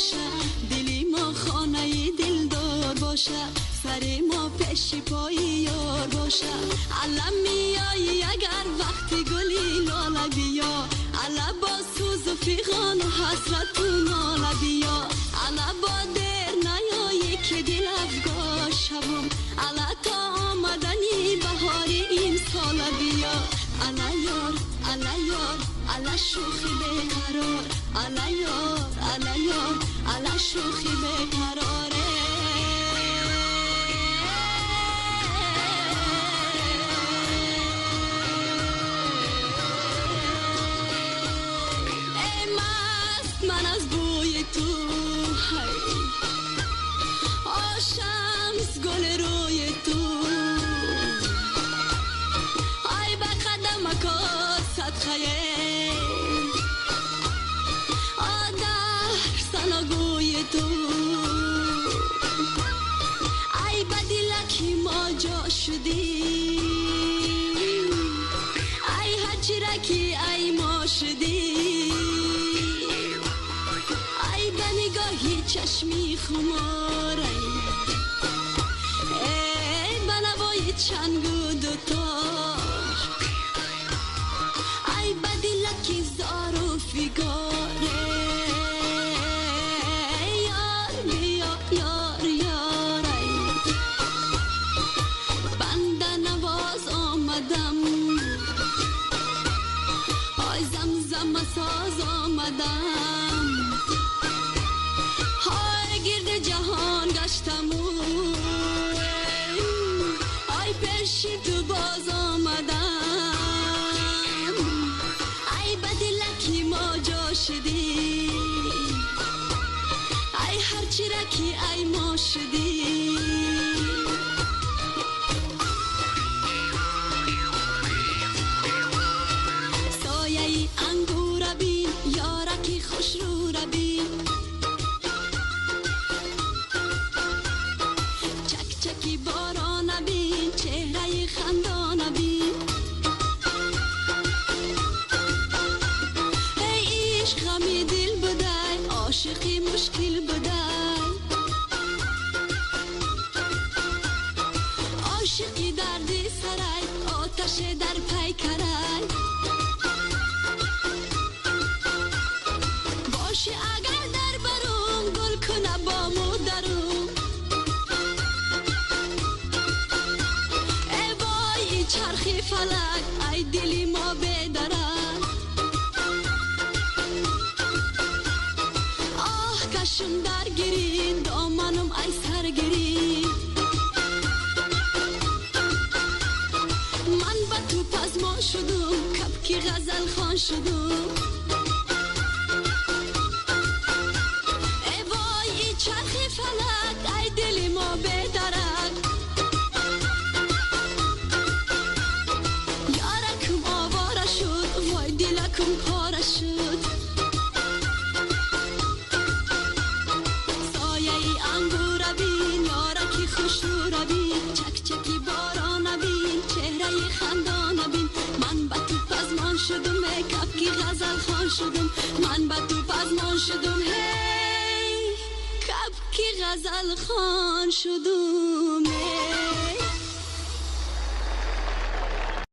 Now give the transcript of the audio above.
باشه، دلی ما خانه دلدار باشه، سر ما پیش پای یار باشه. علم میایی اگر وقتی گلی لاله بیا، علا با سوز و فیغان و حسرت و ناله بیا، علا با دیر نیایی که دل افگار شوم، علا تا آمدنی بهاری این ساله بیا. علا یار علا یار علا شوخی بیقرار، علا یار علا یار علا شوخی بیقراره. ای مست من از بوی تو، آشمس گل روی تو، ای به قدمکات صدقه سناگوی تو، ای بدلکی ما جا شدی، ای هجرکی ای ما شدی، ای به نگاهی چشمی خمار، ای به نوای چنگو دوتار، ای بدلکی زار و فیگاره. ساز آمدم، های گرد جهان گشتم، ای پیشی تو باز آمدم، ای بدلکی ما جا شدی، ای هرچی رکی ای ما شدی. خوش رو ربین، چک چکی باران بین، چهره خندان بین، ای عشق غمی دل بودای، عاشقی مشکل بودای، عاشقی دردی سرای، آتش در پیکرای، اگر در بروم گل کنه با مو دروم، ای وای چرخی فلک ای دلی ما بدرک، آه کشم در گرین دامنم ای سرگرین، من با تو پزمان شدم کبکی غزل خان شدم، چرخی فلک ای دلی ما بدرک، یارکم آواره شد وای دلکم پاره شد، سایه ای انگور بین، یارکی خوش رو بین، چک چکی باران بین، چهره خندان بین، من با تو پزمان شدم ای کبکی غزل خان شدم، من با تو پزمان شدم کی غزل خان شدم.